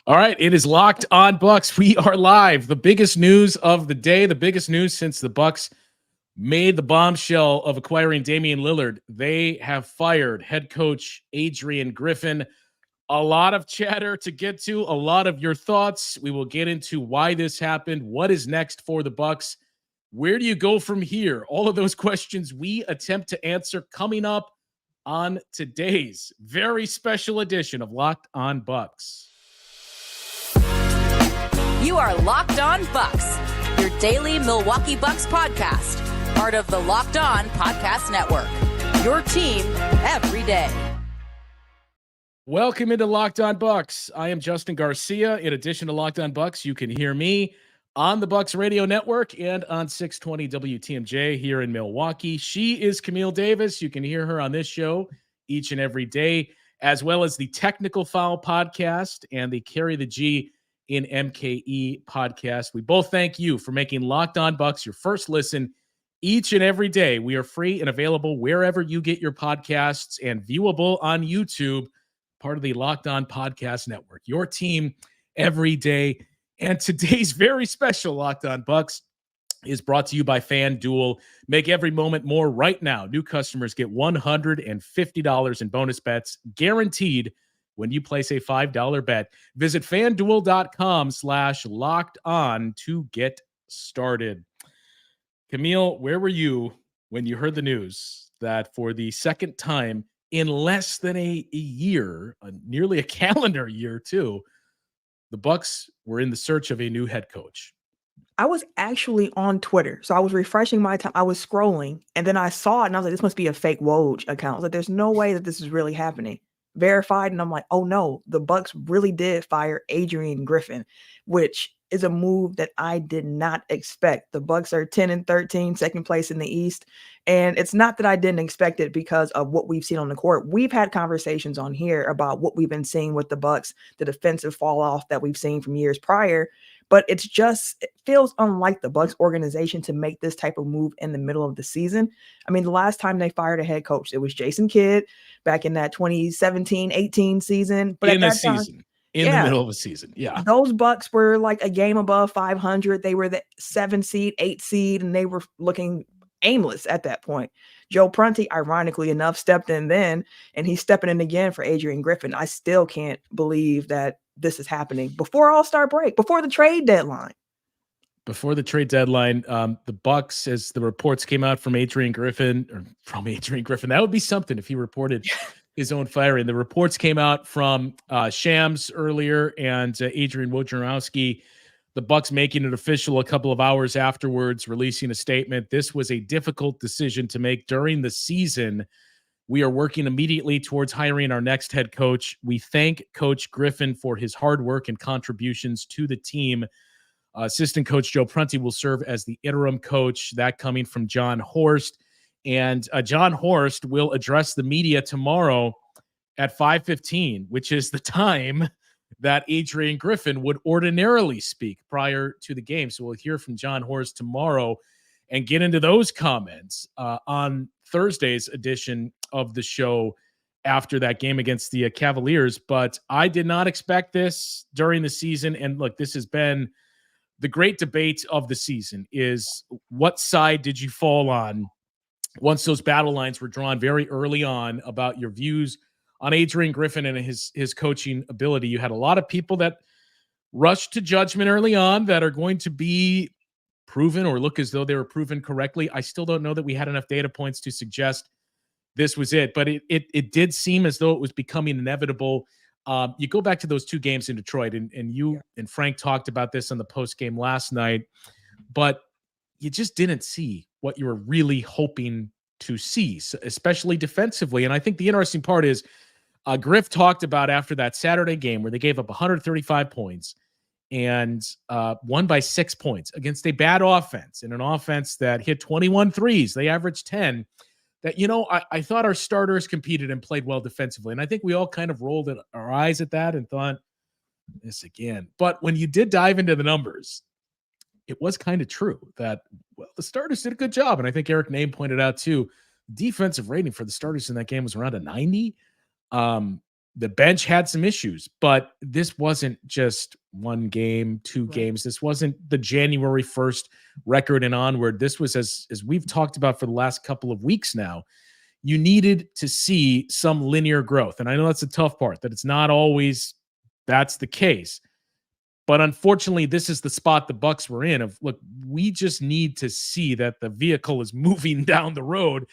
All right, it is Locked On Bucks. We are live. The biggest news of the day, the biggest news since the Bucks made the bombshell of acquiring Damian Lillard. They have fired head coach Adrian Griffin. A lot of chatter to get to, a lot of your thoughts. We will get into why this happened, what is next for the Bucks. Where do you go from here? All of those questions we attempt to answer coming up on today's very special edition of Locked On Bucks. You are Locked On Bucks, your daily Milwaukee Bucks podcast, part of the Locked On Podcast Network, your team every day. Welcome into Locked On Bucks. I am Justin Garcia. In addition to Locked On Bucks, you can hear me on the Bucks Radio Network and on 620 WTMJ here in Milwaukee. She is Camille Davis. You can hear her on this show each and every day, as well as the Technical Foul podcast and the Carry the G in MKE podcast. We both thank you for making Locked On Bucks your first listen each and every day. We are free and available wherever you get your podcasts and viewable on YouTube, part of the Locked On Podcast Network, your team every day. And today's very special Locked On Bucks is brought to you by FanDuel. Make every moment more right now. New customers get $150 in bonus bets guaranteed when you place a $5 bet. Visit FanDuel.com/locked on to get started. Camille, where were you when you heard the news that for the second time in less than a year, nearly a calendar year too, the Bucks were in the search of a new head coach? I was actually on Twitter. So I was refreshing my time. I was scrolling and then I saw it and I was like, this must be a fake Woj account. I was like, there's no way that this is really happening. Verified. And I'm like, oh no, the Bucks really did fire Adrian Griffin, which is a move that I did not expect. The Bucks are 10-13, second place in the East. And it's not that I didn't expect it because of what we've seen on the court. We've had conversations on here about what we've been seeing with the Bucks, the defensive fall off that we've seen from years prior. But it feels unlike the Bucks organization to make this type of move in the middle of the season. I mean, the last time they fired a head coach, it was Jason Kidd back in that 2017-18 season. But in the middle of a season. Yeah. Those Bucks were like a game above 500. They were the 7 seed, 8 seed, and they were looking aimless at that point. Joe Prunty, ironically enough, stepped in then, and he's stepping in again for Adrian Griffin. I still can't believe that this is happening before All-Star break, before the trade deadline. Before the trade deadline, the Bucks, as the reports came out from Adrian Griffin, that would be something if he reported his own firing. The reports came out from Shams earlier and Adrian Wojnarowski, the Bucks making it official a couple of hours afterwards, releasing a statement. This was a difficult decision to make during the season. We are working immediately towards hiring our next head coach. We thank Coach Griffin for his hard work and contributions to the team. Assistant coach Joe Prunty will serve as the interim coach. That coming from John Horst. And John Horst will address the media tomorrow at 5:15, which is the time that Adrian Griffin would ordinarily speak prior to the game. So we'll hear from John Horst tomorrow and get into those comments on Thursday's edition of the show after that game against the Cavaliers. But I did not expect this during the season. And look, this has been the great debate of the season, is what side did you fall on once those battle lines were drawn very early on about your views on Adrian Griffin and his coaching ability. You had a lot of people that rushed to judgment early on that are going to be proven or look as though they were proven correctly. I still don't know that we had enough data points to suggest this was it, but it did seem as though it was becoming inevitable. You go back to those two games in Detroit, and you and Frank talked about this on the post game last night, but you just didn't see what you were really hoping to see, especially defensively. And I think the interesting part is Griff talked about after that Saturday game where they gave up 135 points and won by 6 points against a bad offense, and an offense that hit 21 threes. They averaged 10. That, I thought our starters competed and played well defensively. And I think we all kind of rolled our eyes at that and thought, this again. But when you did dive into the numbers, it was kind of true that, well, the starters did a good job. And I think Eric Name pointed out too, defensive rating for the starters in that game was around a 90. The bench had some issues, but this wasn't just one game, two games. This wasn't the January 1st record and onward. This was, as we've talked about for the last couple of weeks now, you needed to see some linear growth. And I know that's a tough part, that it's not always that's the case. But unfortunately, this is the spot the Bucks were in of, look, we just need to see that the vehicle is moving down the road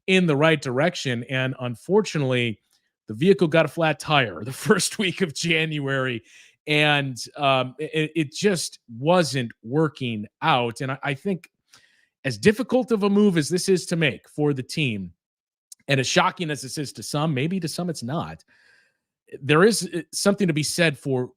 in the right direction. And unfortunately, the vehicle got a flat tire the first week of January, and it just wasn't working out. And I think as difficult of a move as this is to make for the team, and as shocking as this is to some, maybe to some it's not, there is something to be said for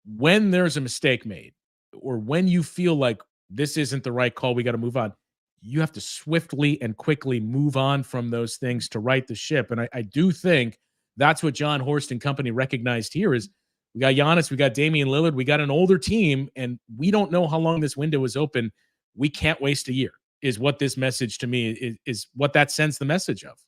when there's a mistake made or when you feel like this isn't the right call, we got to move on. You have to swiftly and quickly move on from those things to right the ship. And I do think that's what John Horst and company recognized here is we got Giannis, we got Damian Lillard, we got an older team, and we don't know how long this window is open. We can't waste a year is what this message to me is what that sends the message of.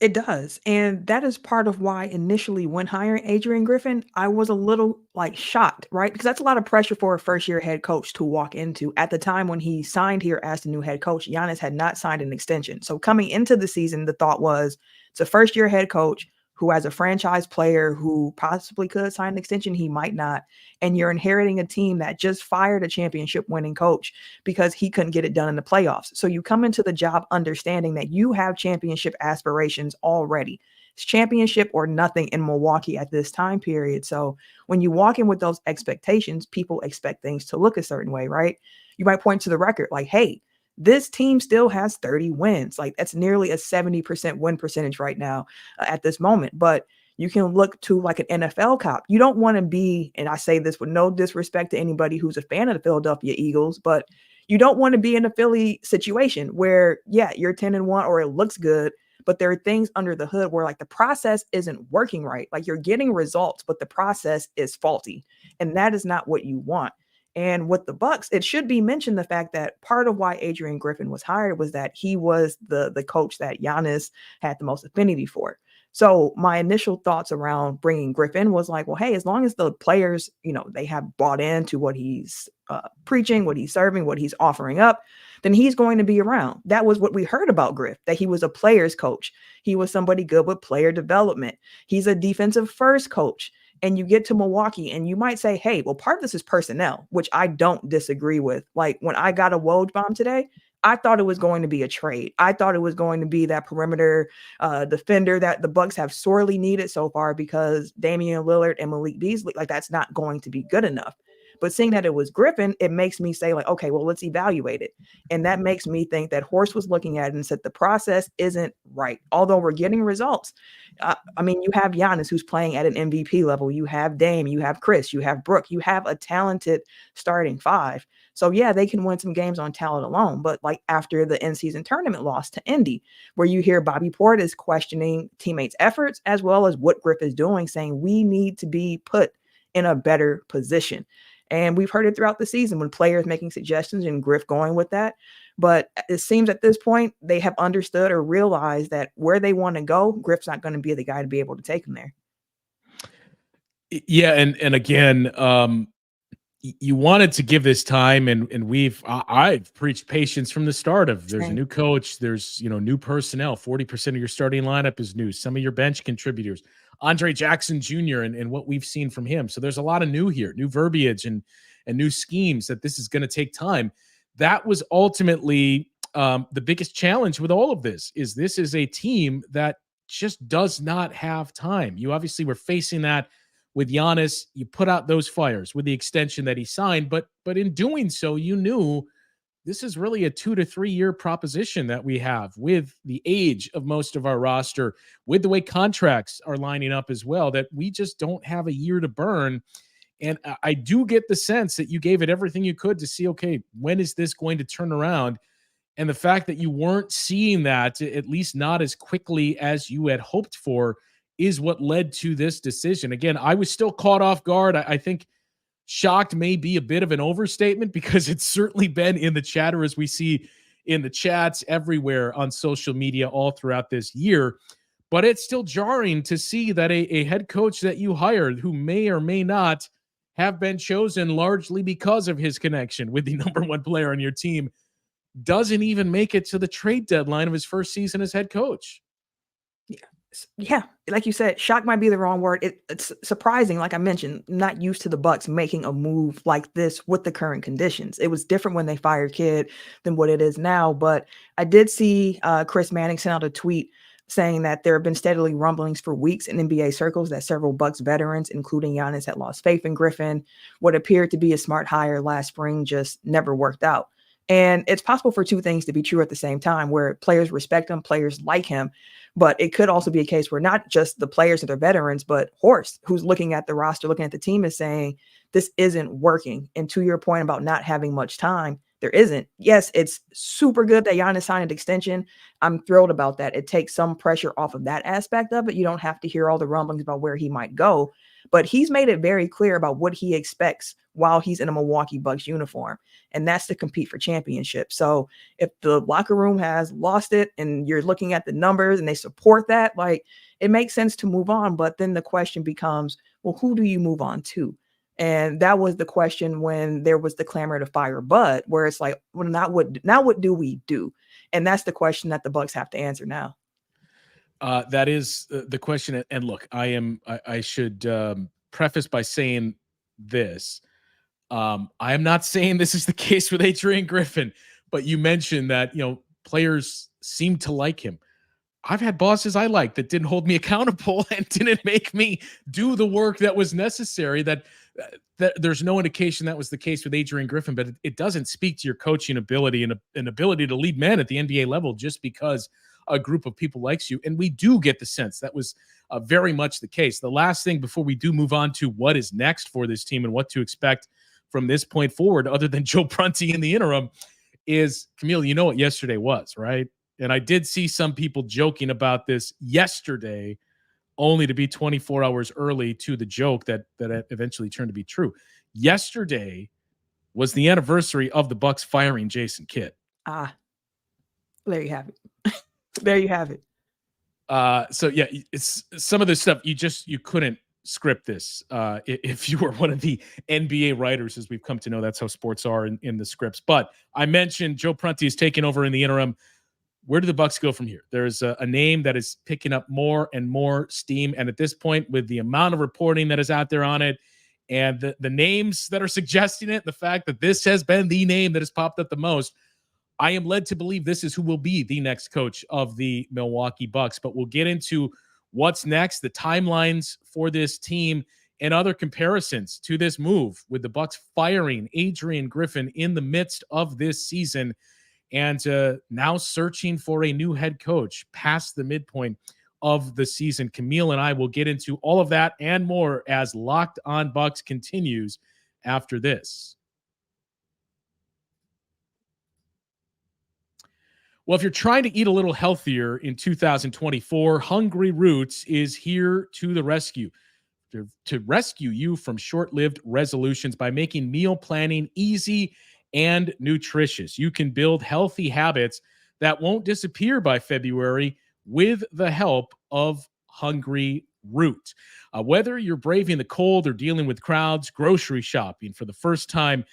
It does. And that is part of why initially when hiring Adrian Griffin, I was a little like shocked, right? Because that's a lot of pressure for a first-year head coach to walk into. At the time when he signed here as the new head coach, Giannis had not signed an extension. So coming into the season, the thought was it's a first-year head coach who has a franchise player who possibly could sign an extension, he might not. And you're inheriting a team that just fired a championship winning coach because he couldn't get it done in the playoffs. So you come into the job understanding that you have championship aspirations already. It's championship or nothing in Milwaukee at this time period. So when you walk in with those expectations, people expect things to look a certain way, right? You might point to the record like, hey, this team still has 30 wins. Like that's nearly a 70% win percentage right now at this moment. But you can look to like an NFL cop. You don't want to be, and I say this with no disrespect to anybody who's a fan of the Philadelphia Eagles, but you don't want to be in a Philly situation where, yeah, you're 10-1 or it looks good, but there are things under the hood where like the process isn't working right. Like you're getting results, but the process is faulty. And that is not what you want. And with the Bucks, it should be mentioned the fact that part of why Adrian Griffin was hired was that he was the coach that Giannis had the most affinity for. So my initial thoughts around bringing Griffin was like, well, hey, as long as the players, they have bought into what he's preaching, what he's serving, what he's offering up, then he's going to be around. That was what we heard about Griff, that he was a player's coach. He was somebody good with player development. He's a defensive first coach. And you get to Milwaukee and you might say, hey, well, part of this is personnel, which I don't disagree with. Like when I got a Woj bomb today, I thought it was going to be a trade. I thought it was going to be that perimeter defender that the Bucks have sorely needed so far because Damian Lillard and Malik Beasley, like that's not going to be good enough. But seeing that it was Griffin, it makes me say like, okay, well, let's evaluate it. And that makes me think that Horst was looking at it and said the process isn't right, although we're getting results. You have Giannis who's playing at an MVP level. You have Dame, you have Chris, you have Brooke, you have a talented starting five. So yeah, they can win some games on talent alone. But like after the in-season tournament loss to Indy, where you hear Bobby Portis questioning teammates' efforts as well as what Griff is doing, saying we need to be put in a better position. And we've heard it throughout the season when players making suggestions and Griff going with that. But it seems at this point, they have understood or realized that where they want to go, Griff's not going to be the guy to be able to take them there. Yeah. And again, you wanted to give this time and I've preached patience from the start of there's a new coach, there's, new personnel, 40% of your starting lineup is new. Some of your bench contributors, Andre Jackson Jr. and what we've seen from him. So there's a lot of new here, new verbiage and new schemes that this is going to take time. That was ultimately the biggest challenge with all of this is a team that just does not have time. You obviously were facing that with Giannis. You put out those fires with the extension that he signed, but in doing so, you knew this is really a 2 to 3 year proposition that we have with the age of most of our roster, with the way contracts are lining up as well, that we just don't have a year to burn. And I do get the sense that you gave it everything you could to see, okay, when is this going to turn around? And the fact that you weren't seeing that, at least not as quickly as you had hoped for, is what led to this decision. Again, I was still caught off guard. I think shocked may be a bit of an overstatement because it's certainly been in the chatter as we see in the chats everywhere on social media all throughout this year. But it's still jarring to see that a head coach that you hired, who may or may not have been chosen largely because of his connection with the number one player on your team, doesn't even make it to the trade deadline of his first season as head coach. Yeah, like you said, shock might be the wrong word. It's surprising, like I mentioned, not used to the Bucks making a move like this with the current conditions. It was different when they fired Kidd than what it is now. But I did see Chris Manning send out a tweet saying that there have been steadily rumblings for weeks in NBA circles that several Bucks veterans, including Giannis, had lost faith in Griffin. What appeared to be a smart hire last spring just never worked out. And it's possible for two things to be true at the same time, where players respect him, players like him. But it could also be a case where not just the players that are veterans, but Horst, who's looking at the roster, looking at the team, is saying this isn't working. And to your point about not having much time, there isn't. Yes, it's super good that Giannis signed an extension. I'm thrilled about that. It takes some pressure off of that aspect of it. You don't have to hear all the rumblings about where he might go. But he's made it very clear about what he expects while he's in a Milwaukee Bucks uniform, and that's to compete for championship. So if the locker room has lost it and you're looking at the numbers and they support that, like, it makes sense to move on. But then the question becomes, well, who do you move on to? And that was the question when there was the clamor to fire Bud, where it's like, well, now what do we do? And that's the question that the Bucks have to answer now. That is the question. And look, I should preface by saying this. I am not saying this is the case with Adrian Griffin, but you mentioned that, players seem to like him. I've had bosses I liked that didn't hold me accountable and didn't make me do the work that was necessary. That there's no indication that was the case with Adrian Griffin, but it doesn't speak to your coaching ability and an ability to lead men at the NBA level just because a group of people likes you. And we do get the sense that was very much the case. The last thing before we do move on to what is next for this team and what to expect from this point forward, other than Joe Prunty in the interim, is, Camille, you know what yesterday was, right? And I did see some people joking about this yesterday, only to be 24 hours early to the joke that eventually turned to be true. Yesterday was the anniversary of the Bucks firing Jason Kidd. There you have it. There you have it. So yeah, it's some of this stuff you couldn't script this. If you were one of the NBA writers, as we've come to know, that's how sports are in the scripts. But I mentioned Joe Prunty is taking over in the interim. Where do the Bucks go from here? There's a name that is picking up more and more steam. And at this point, with the amount of reporting that is out there on it and the names that are suggesting it, the fact that this has been the name that has popped up the most, I am led to believe this is who will be the next coach of the Milwaukee Bucks. But we'll get into what's next, the timelines for this team, and other comparisons to this move with the Bucks firing Adrian Griffin in the midst of this season and now searching for a new head coach past the midpoint of the season. Camille and I will get into all of that and more as Locked On Bucks continues after this. Well, if you're trying to eat a little healthier in 2024, Hungry Roots is here to the rescue. To rescue you from short-lived resolutions by making meal planning easy and nutritious. You can build healthy habits that won't disappear by February with the help of Hungry Root. Whether you're braving the cold or dealing with crowds, grocery shopping for the first time,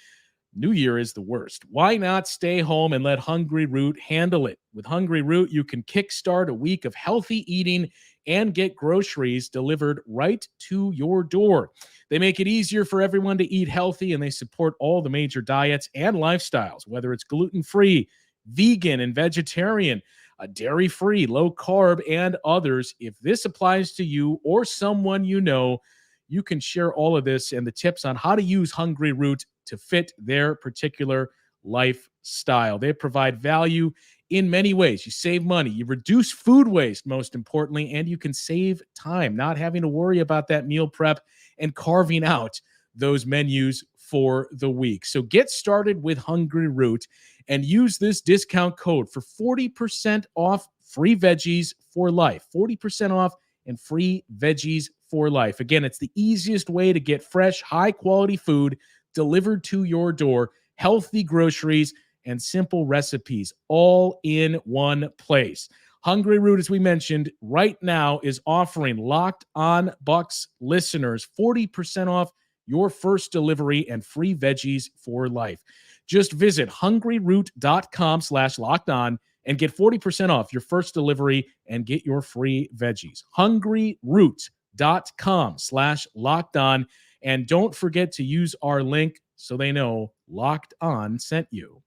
New Year is the worst. Why not stay home and let Hungry Root handle it? With Hungry Root, you can kickstart a week of healthy eating and get groceries delivered right to your door. They make it easier for everyone to eat healthy, and they support all the major diets and lifestyles, whether it's gluten-free, vegan, and vegetarian, dairy-free, low-carb, and others. If this applies to you or someone you know, you can share all of this and the tips on how to use Hungry Root to fit their particular lifestyle. They provide value in many ways. You save money, you reduce food waste, most importantly, and you can save time, not having to worry about that meal prep and carving out those menus for the week. So get started with Hungry Root and use this discount code for 40% off free veggies for life. 40% off and free veggies for life. Again, it's the easiest way to get fresh, high-quality food delivered to your door, healthy groceries, and simple recipes all in one place. Hungry Root, as we mentioned, right now is offering Locked On Bucks listeners 40% off your first delivery and free veggies for life. Just visit hungryroot.com/lockedon and get 40% off your first delivery and get your free veggies. hungryroot.com/lockedon. And don't forget to use our link so they know Locked On sent you.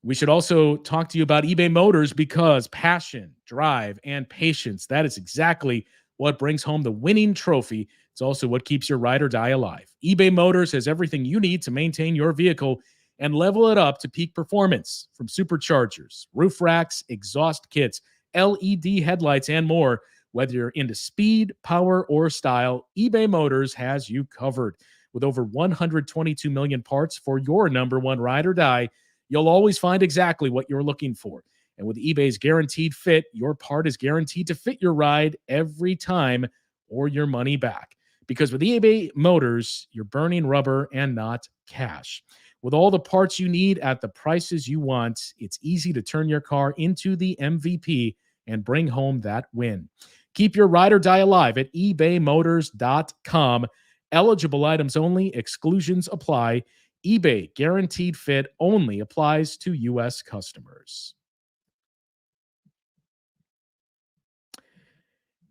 We should also talk to you about eBay Motors, because passion, drive, and patience, that is exactly what brings home the winning trophy. It's also what keeps your ride or die alive. eBay Motors has everything you need to maintain your vehicle and level it up to peak performance, from superchargers, roof racks, exhaust kits, LED headlights, and more. Whether you're into speed, power, or style, eBay Motors has you covered. With over 122 million parts for your number one ride or die, you'll always find exactly what you're looking for. And with eBay's Guaranteed Fit, your part is guaranteed to fit your ride every time, or your money back. Because with eBay Motors, you're burning rubber and not cash. With all the parts you need at the prices you want, it's easy to turn your car into the MVP and bring home that win. Keep your ride or die alive at ebaymotors.com. Eligible items only. Exclusions apply. eBay Guaranteed Fit only applies to U.S. customers.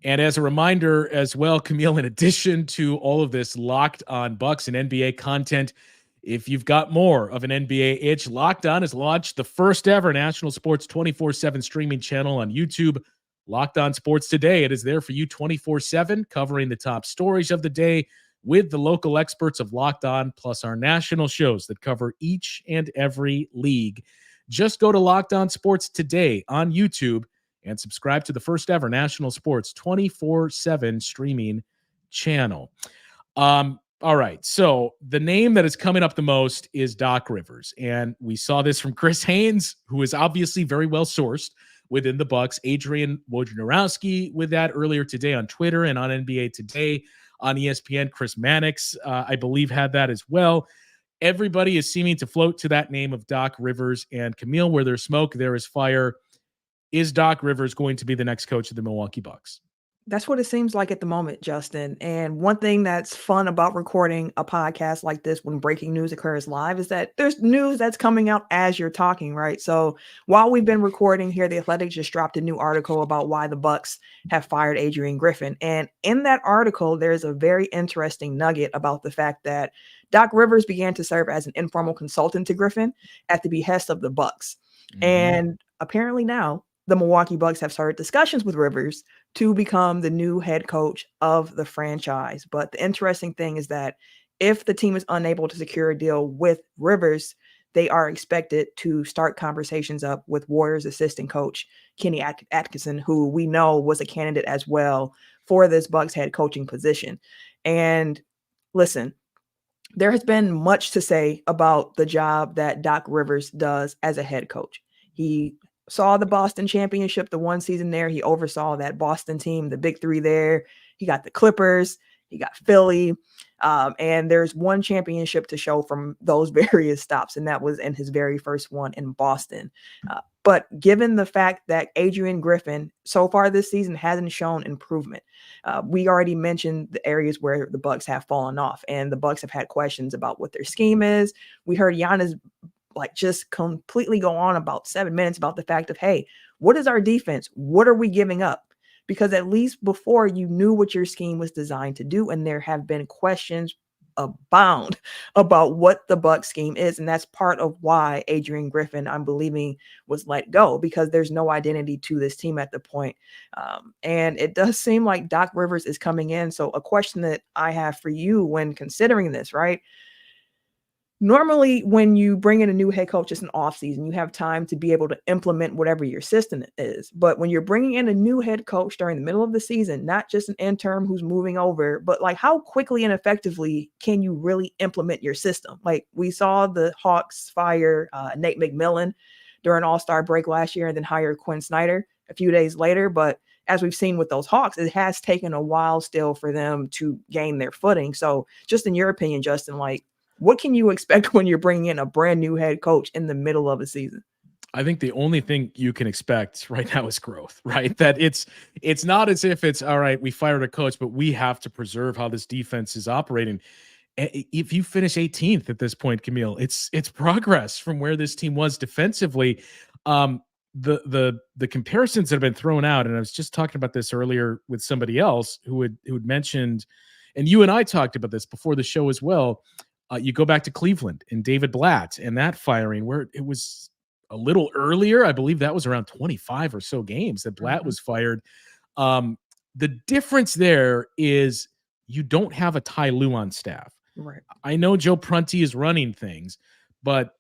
And as a reminder as well, Camille, in addition to all of this Locked On Bucks and NBA content, if you've got more of an NBA itch, Locked On has launched the first ever national sports 24/7 streaming channel on YouTube, Locked On Sports Today. It is there for you 24/7, covering the top stories of the day with the local experts of Locked On, plus our national shows that cover each and every league. Just go to Locked On Sports Today on YouTube and subscribe to the first ever national sports 24/7 streaming channel. All right. So the name that is coming up the most is Doc Rivers. And we saw this from Chris Haynes, who is obviously very well sourced within the Bucks. Adrian Wojnarowski with that earlier today on Twitter and on NBA Today. On ESPN, Chris Mannix, I believe, had that as well. Everybody is seeming to float to that name of Doc Rivers. And Camille, where there's smoke, there is fire. Is Doc Rivers going to be the next coach of the Milwaukee Bucks? That's what it seems like at the moment, Justin. And one thing that's fun about recording a podcast like this when breaking news occurs live is that there's news that's coming out as you're talking, right? So while we've been recording here, The Athletic just dropped a new article about why the Bucks have fired Adrian Griffin. And in that article, there's a very interesting nugget about the fact that Doc Rivers began to serve as an informal consultant to Griffin at the behest of the Bucks. Mm-hmm. And apparently now the Milwaukee Bucks have started discussions with Rivers to become the new head coach of the franchise. But the interesting thing is that if the team is unable to secure a deal with Rivers, they are expected to start conversations up with Warriors assistant coach Kenny Atkinson, who we know was a candidate as well for this Bucks head coaching position. And listen, there has been much to say about the job that Doc Rivers does as a head coach. He saw the Boston championship, the one season there. He oversaw that Boston team, the big three there. He got the Clippers, he got Philly, and there's one championship to show from those various stops, and that was in his very first one in Boston. But given the fact that Adrian Griffin so far this season hasn't shown improvement, we already mentioned the areas where the Bucks have fallen off, and the Bucks have had questions about what their scheme is. We heard Giannis just completely go on about 7 minutes about the fact of, hey, what is our defense? What are we giving up? Because at least before, you knew what your scheme was designed to do. And there have been questions abound about what the Bucks scheme is. And that's part of why Adrian Griffin, I'm believing, was let go, because there's no identity to this team at the point. And it does seem like Doc Rivers is coming in. So a question that I have for you when considering this, right? Normally, when you bring in a new head coach, it's an offseason. You have time to be able to implement whatever your system is. But when you're bringing in a new head coach during the middle of the season, not just an interim who's moving over, but how quickly and effectively can you really implement your system? We saw the Hawks fire Nate McMillan during All-Star break last year and then hire Quinn Snyder a few days later. But as we've seen with those Hawks, it has taken a while still for them to gain their footing. So just in your opinion, Justin, what can you expect when you're bringing in a brand new head coach in the middle of a season? I think the only thing you can expect right now is growth, right? That it's not as if it's all right, we fired a coach, but we have to preserve how this defense is operating. If you finish 18th at this point, Camille, it's progress from where this team was defensively. The comparisons that have been thrown out, and I was just talking about this earlier with somebody else who had mentioned, and you and I talked about this before the show as well. You go back to Cleveland and David Blatt and that firing, where it was a little earlier. I believe that was around 25 or so games that Blatt was fired. The difference there is you don't have a Ty Lue on staff. Right. I know Joe Prunty is running things, but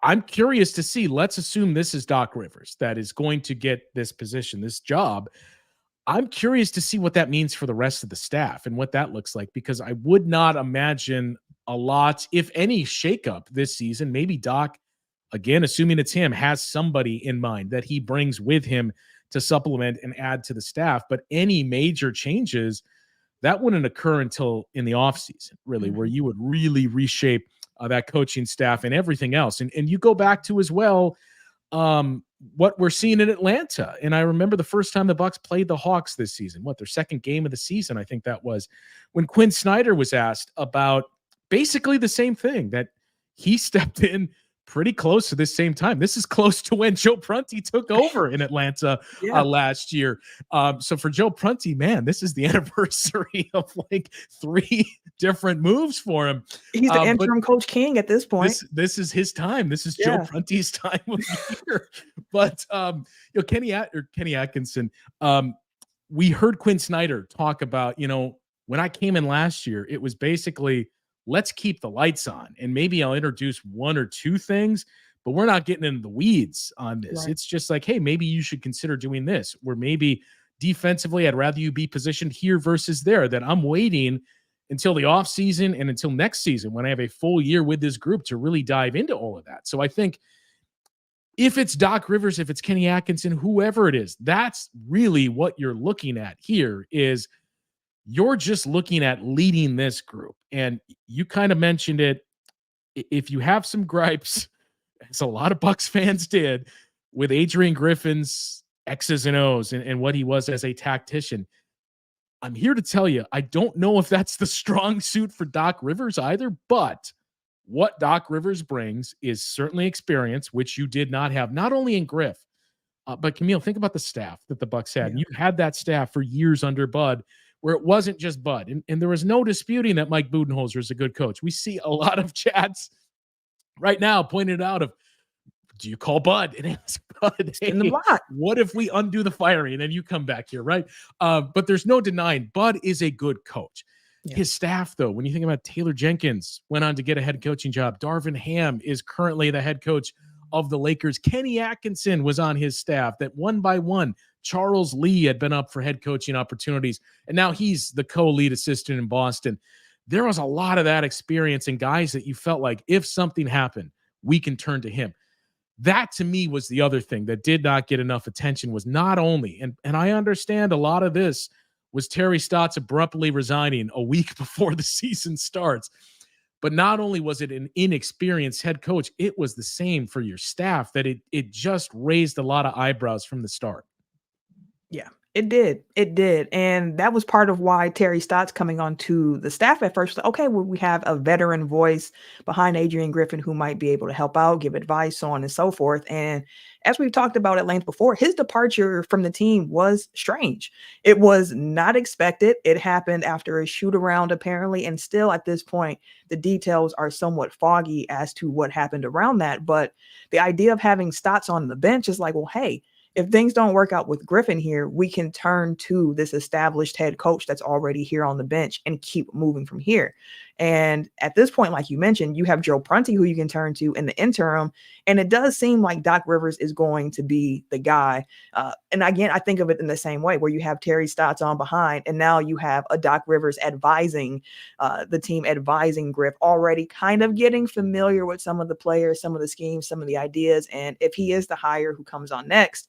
I'm curious to see. Let's assume this is Doc Rivers that is going to get this position, this job. I'm curious to see what that means for the rest of the staff and what that looks like, because I would not imagine a lot, if any, shakeup this season. Maybe Doc, again, assuming it's him, has somebody in mind that he brings with him to supplement and add to the staff. But any major changes, that wouldn't occur until in the offseason, really, where you would really reshape that coaching staff and everything else. And you go back to as well what we're seeing in Atlanta. And I remember the first time the Bucks played the Hawks this season, their second game of the season, I think that was, when Quinn Snyder was asked about basically the same thing, that he stepped in pretty close to this same time. This is close to when Joe Prunty took over in Atlanta last year. So for Joe Prunty, man, this is the anniversary of like 3 different moves for him. He's the interim coach king at this point. This is his time. This is Joe Prunty's time of year. But Kenny Atkinson, we heard Quinn Snyder talk about, when I came in last year, it was basically, let's keep the lights on, and maybe I'll introduce 1 or 2 things, but we're not getting into the weeds on this. Right. It's just like, hey, maybe you should consider doing this, where maybe defensively, I'd rather you be positioned here versus there, that I'm waiting until the off season and until next season when I have a full year with this group to really dive into all of that. So I think if it's Doc Rivers, if it's Kenny Atkinson, whoever it is, that's really what you're looking at here. Is you're just looking at leading this group. And you kind of mentioned it. If you have some gripes, as a lot of Bucks fans did, with Adrian Griffin's X's and O's and what he was as a tactician, I'm here to tell you, I don't know if that's the strong suit for Doc Rivers either, but what Doc Rivers brings is certainly experience, which you did not have, not only in Griff, but Camille, think about the staff that the Bucks had. And you had that staff for years under Bud, where it wasn't just Bud. And there was no disputing that Mike Budenholzer is a good coach. We see a lot of chats right now pointed out of, do you call Bud and ask Bud, hey, in the block, what if we undo the firing and then you come back here, right? But there's no denying Bud is a good coach. Yeah. His staff, though, when you think about Taylor Jenkins, went on to get a head coaching job. Darvin Ham is currently the head coach of the Lakers. Kenny Atkinson was on his staff, that one by one, Charles Lee had been up for head coaching opportunities, and now he's the co-lead assistant in Boston. There was a lot of that experience and guys that you felt like if something happened, we can turn to him. That to me was the other thing that did not get enough attention, was not only, and I understand a lot of this was Terry Stotts abruptly resigning a week before the season starts, but not only was it an inexperienced head coach, it was the same for your staff, that it just raised a lot of eyebrows from the start. Yeah, it did. It did. And that was part of why Terry Stotts coming on to the staff at first, okay, well, we have a veteran voice behind Adrian Griffin who might be able to help out, give advice, so on and so forth. And as we've talked about at length before, his departure from the team was strange. It was not expected. It happened after a shoot around, apparently. And still at this point, the details are somewhat foggy as to what happened around that. But the idea of having Stotts on the bench is like, well, hey, if things don't work out with Griffin here, we can turn to this established head coach that's already here on the bench and keep moving from here. And at this point, like you mentioned, you have Joe Prunty who you can turn to in the interim. And it does seem like Doc Rivers is going to be the guy. And again, I think of it in the same way, where you have Terry Stotts on behind, and now you have a Doc Rivers advising the team, advising Griff, already kind of getting familiar with some of the players, some of the schemes, some of the ideas. And if he is the hire who comes on next,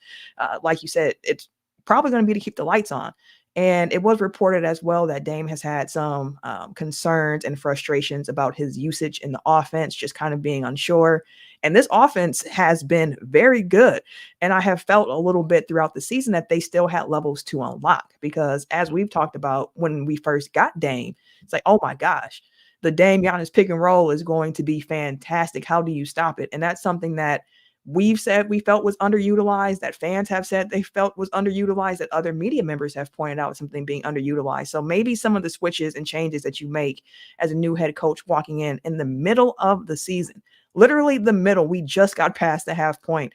like you said, it's probably going to be to keep the lights on. And it was reported as well that Dame has had some concerns and frustrations about his usage in the offense, just kind of being unsure. And this offense has been very good. And I have felt a little bit throughout the season that they still had levels to unlock, because as we've talked about when we first got Dame, it's like, oh my gosh, the Dame Giannis pick and roll is going to be fantastic. How do you stop it? And that's something that we've said we felt was underutilized, that fans have said they felt was underutilized, that other media members have pointed out something being underutilized. So maybe some of the switches and changes that you make as a new head coach walking in the middle of the season, literally the middle, we just got past the half point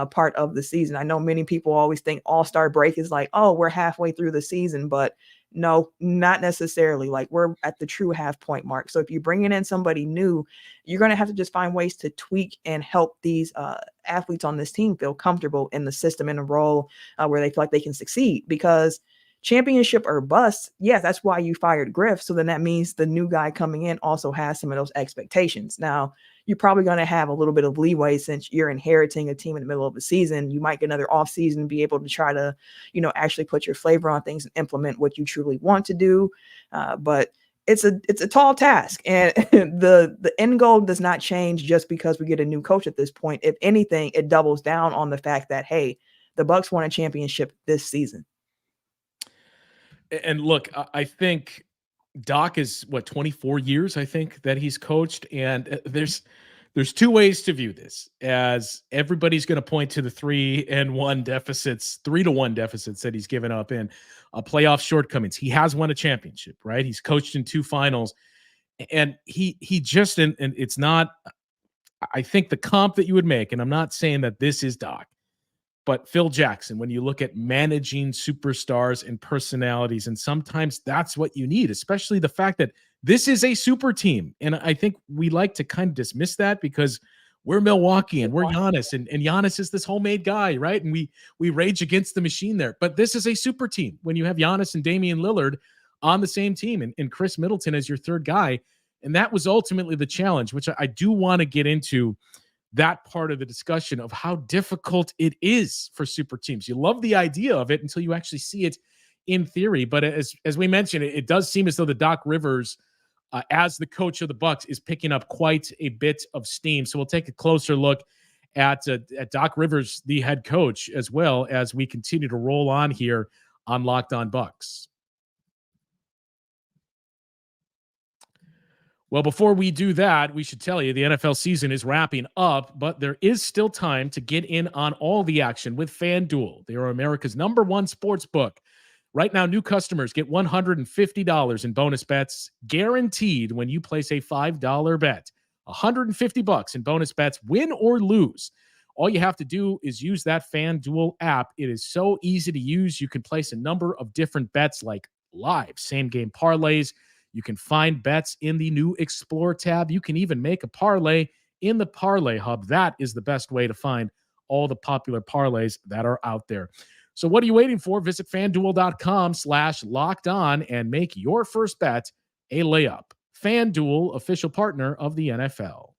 part of the season. I know many people always think All-Star break is like, oh, we're halfway through the season, but no, not necessarily. Like, we're at the true half point mark. So if you're bringing in somebody new, you're going to have to just find ways to tweak and help these athletes on this team feel comfortable in the system, in a role where they feel like they can succeed. Because championship or bust, yeah, that's why you fired Griff. So then that means the new guy coming in also has some of those expectations. Now, you're probably going to have a little bit of leeway since you're inheriting a team in the middle of the season. You might get another off season and be able to try to, actually put your flavor on things and implement what you truly want to do. But it's a tall task, and the end goal does not change just because we get a new coach at this point. If anything, it doubles down on the fact that, hey, the Bucks won a championship this season. And look, I think Doc is 24 years, I think, that he's coached. And there's two ways to view this, as everybody's going to point to the 3-1 deficits that he's given up in playoff shortcomings. He has won a championship, right? He's coached in 2 finals, and he just, and it's not, I think the comp that you would make, and I'm not saying that this is Doc, but Phil Jackson, when you look at managing superstars and personalities, and sometimes that's what you need, especially the fact that this is a super team. And I think we like to kind of dismiss that because we're Milwaukee and we're Giannis, and Giannis is this homemade guy, right? And we rage against the machine there. But this is a super team when you have Giannis and Damian Lillard on the same team, and Chris Middleton as your third guy. And that was ultimately the challenge, which I do want to get into that part of the discussion of how difficult it is for super teams. You love the idea of it until you actually see it in theory. But as we mentioned, it does seem as though the Doc Rivers, as the coach of the Bucks, is picking up quite a bit of steam. So we'll take a closer look at Doc Rivers, the head coach, as well as we continue to roll on here on Locked On Bucks. Well, before we do that, we should tell you the NFL season is wrapping up, but there is still time to get in on all the action with FanDuel. They are America's #1 sports book. Right now, new customers get $150 in bonus bets guaranteed when you place a $5 bet. $150 in bonus bets, win or lose. All you have to do is use that FanDuel app. It is so easy to use. You can place a number of different bets like live, same-game parlays. You can find bets in the new Explore tab. You can even make a parlay in the Parlay Hub. That is the best way to find all the popular parlays that are out there. So what are you waiting for? Visit FanDuel.com/lockedon and make your first bet a layup. FanDuel, official partner of the NFL.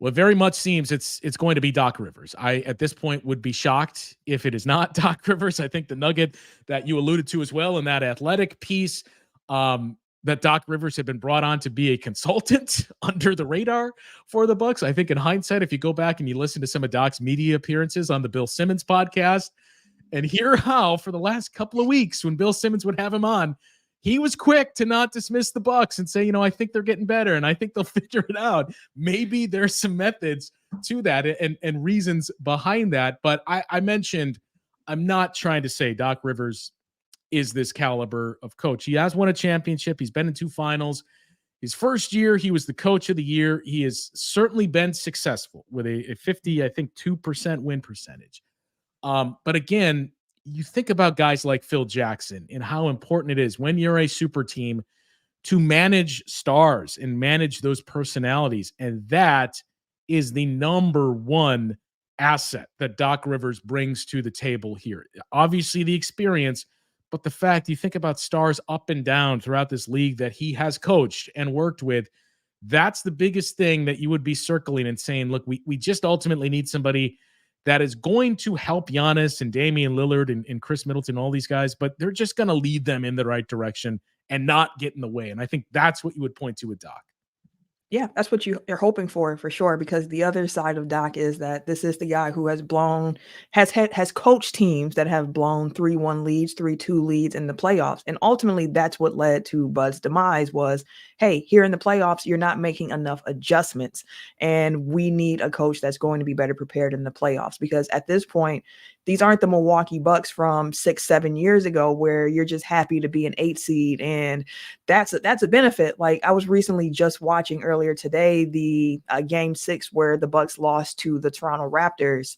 Well, it very much seems it's going to be Doc Rivers. I, at this point, would be shocked if it is not Doc Rivers. I think the nugget that you alluded to as well in that Athletic piece, that Doc Rivers had been brought on to be a consultant under the radar for the Bucks. I think in hindsight, if you go back and you listen to some of Doc's media appearances on the Bill Simmons podcast and hear how for the last couple of weeks when Bill Simmons would have him on, he was quick to not dismiss the Bucks and say, I think they're getting better and I think they'll figure it out. Maybe there's some methods to that and reasons behind that. But I mentioned, I'm not trying to say Doc Rivers is this caliber of coach. He has won a championship. He's been in 2 finals. His first year, he was the coach of the year. He has certainly been successful with a 2% win percentage. But again, you think about guys like Phil Jackson and how important it is when you're a super team to manage stars and manage those personalities. And that is the #1 asset that Doc Rivers brings to the table here. Obviously the experience, but the fact you think about stars up and down throughout this league that he has coached and worked with, that's the biggest thing that you would be circling and saying, look, we just ultimately need somebody that is going to help Giannis and Damian Lillard and Chris Middleton, all these guys, but they're just going to lead them in the right direction and not get in the way. And I think that's what you would point to with Doc. Yeah, that's what you're hoping for sure, because the other side of Doc is that this is the guy who has coached teams that have blown 3-1 leads, 3-2 leads in the playoffs. And ultimately that's what led to Bud's demise was, hey, here in the playoffs, you're not making enough adjustments. And we need a coach that's going to be better prepared in the playoffs, because at this point, these aren't the Milwaukee Bucks from 6-7 years ago where you're just happy to be an 8 seed. And that's a benefit. Like I was recently just watching earlier today, the game 6 where the Bucks lost to the Toronto Raptors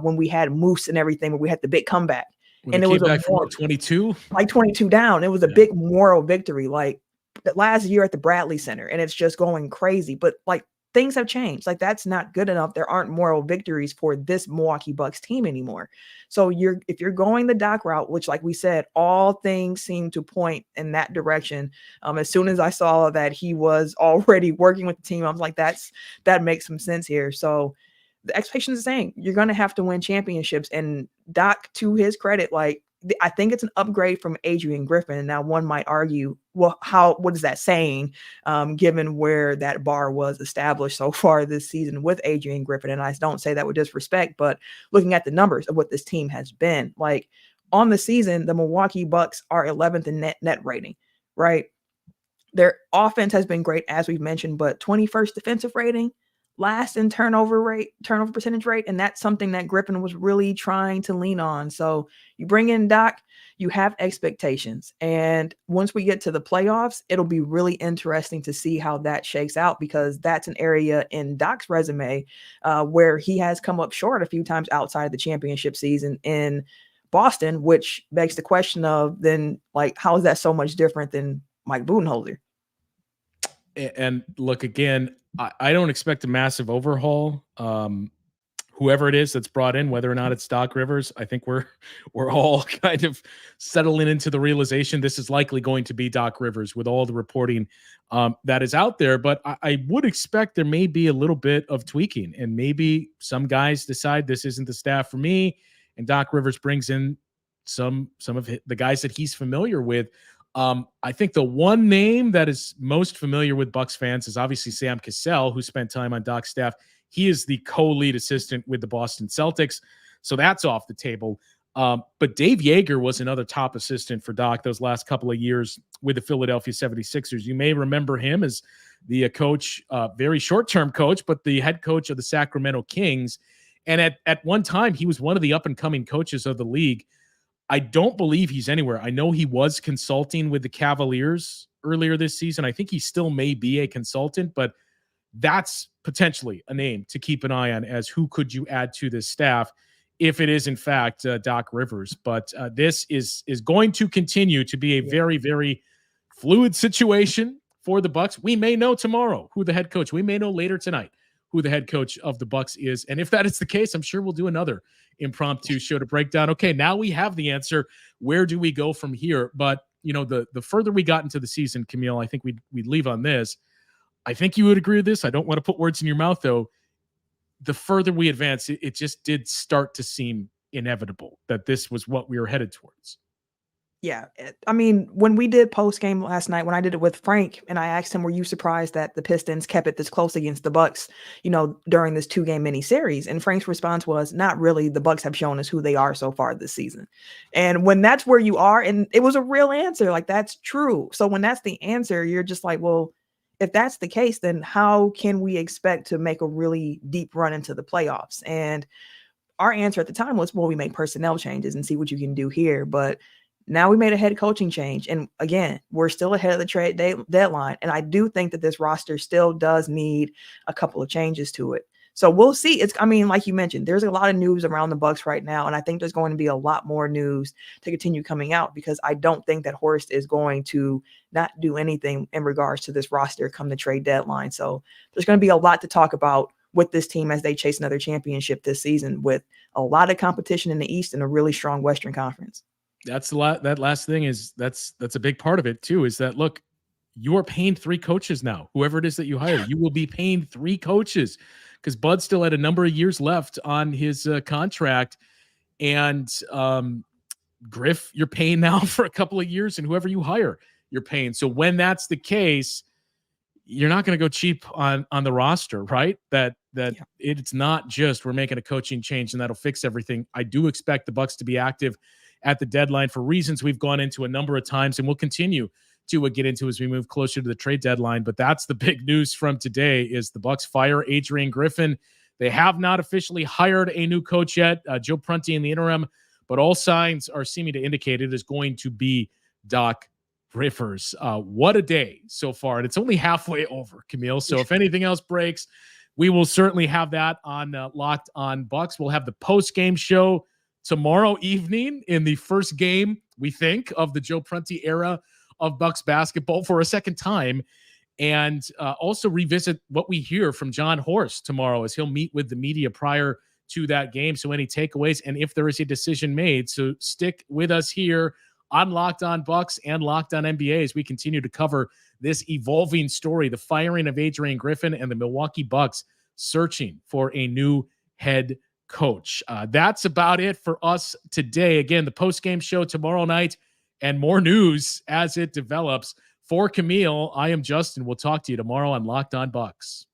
when we had Moose and everything, where we had the big comeback. When and it was back from 22, like 22 down. It was a big moral victory, like last year at the Bradley Center, and it's just going crazy. But like things have changed. Like that's not good enough. There aren't moral victories for this Milwaukee Bucks team anymore. So if you're going the Doc route, which like we said, all things seem to point in that direction. As soon as I saw that he was already working with the team, I was like, that makes some sense here. So the expectation is the same. You're going to have to win championships. And Doc, to his credit, like I think it's an upgrade from Adrian Griffin. Now, one might argue, well, what is that saying, given where that bar was established so far this season with Adrian Griffin? And I don't say that with disrespect, but looking at the numbers of what this team has been, like on the season, the Milwaukee Bucks are 11th in net rating, right? Their offense has been great, as we've mentioned, but 21st defensive rating, last in turnover percentage rate. And that's something that Griffin was really trying to lean on. So you bring in Doc, you have expectations. And once we get to the playoffs, it'll be really interesting to see how that shakes out, because that's an area in Doc's resume where he has come up short a few times outside of the championship season in Boston, which begs the question of then, like, how is that so much different than Mike Budenholzer? And look, again, I don't expect a massive overhaul. Whoever it is that's brought in, whether or not it's Doc Rivers, I think we're all kind of settling into the realization this is likely going to be Doc Rivers with all the reporting that is out there. But I would expect there may be a little bit of tweaking, and maybe some guys decide this isn't the staff for me, and Doc Rivers brings in some of the guys that he's familiar with. I think the one name that is most familiar with Bucks fans is obviously Sam Cassell, who spent time on Doc's staff. He is the co-lead assistant with the Boston Celtics, so that's off the table. But Dave Yeager was another top assistant for Doc those last couple of years with the Philadelphia 76ers. You may remember him as the coach, very short-term coach, but the head coach of the Sacramento Kings. And at one time, he was one of the up-and-coming coaches of the league. I don't believe he's anywhere. I know he was consulting with the Cavaliers earlier this season. I think he still may be a consultant, but that's potentially a name to keep an eye on as who could you add to this staff if it is in fact Doc Rivers. But this is going to continue to be a very, very fluid situation for the Bucks. We may know tomorrow who the head coach. We may know later tonight who the head coach of the Bucks is. And if that is the case, I'm sure we'll do another impromptu show to break down, okay, now we have the answer. Where do we go from here? But, you know, the further we got into the season, Camille, I think we'd leave on this. I think you would agree with this. I don't want to put words in your mouth, though. The further we advance, it just did start to seem inevitable that this was what we were headed towards. Yeah. I mean, when we did post game last night, when I did it with Frank and I asked him, were you surprised that the Pistons kept it this close against the Bucks, you know, during this 2-game mini series? And Frank's response was, not really. The Bucks have shown us who they are so far this season. And when that's where you are, and it was a real answer, like that's true. So when that's the answer, you're just like, well, if that's the case, then how can we expect to make a really deep run into the playoffs? And our answer at the time was, well, we make personnel changes and see what you can do here. But now we made a head coaching change. And again, we're still ahead of the trade deadline. And I do think that this roster still does need a couple of changes to it. So we'll see. I mean, like you mentioned, there's a lot of news around the Bucks right now. And I think there's going to be a lot more news to continue coming out, because I don't think that Horst is going to not do anything in regards to this roster come the trade deadline. So there's going to be a lot to talk about with this team as they chase another championship this season, with a lot of competition in the East and a really strong Western Conference. That's a lot. That last thing is that's a big part of it too, is that, look, you are paying 3 coaches now. Whoever it is that you hire, you will be paying 3 coaches because Bud still had a number of years left on his contract. And Griff, you're paying now for a couple of years, and whoever you hire, you're paying. So when that's the case, you're not going to go cheap on the roster, right? That it's not just we're making a coaching change and that'll fix everything. I do expect the Bucks to be active at the deadline for reasons we've gone into a number of times and we'll continue to get into as we move closer to the trade deadline. But that's the big news from today is the Bucks fire Adrian Griffin. They have not officially hired a new coach yet, Joe Prunty in the interim, but all signs are seeming to indicate it is going to be Doc Rivers. What a day so far, and it's only halfway over, Camille. So if anything else breaks, we will certainly have that on Locked On Bucks. We'll have the post-game show tomorrow evening in the first game, we think, of the Joe Prunty era of Bucks basketball for a second time, and also revisit what we hear from John Horst tomorrow as he'll meet with the media prior to that game. So any takeaways and if there is a decision made. So stick with us here on Locked On Bucks and Locked On NBA as we continue to cover this evolving story, the firing of Adrian Griffin and the Milwaukee Bucks searching for a new head coach. That's about it for us today. Again, the post-game show tomorrow night and more news as it develops. For Camille, I am Justin. We'll talk to you tomorrow on Locked On Bucks.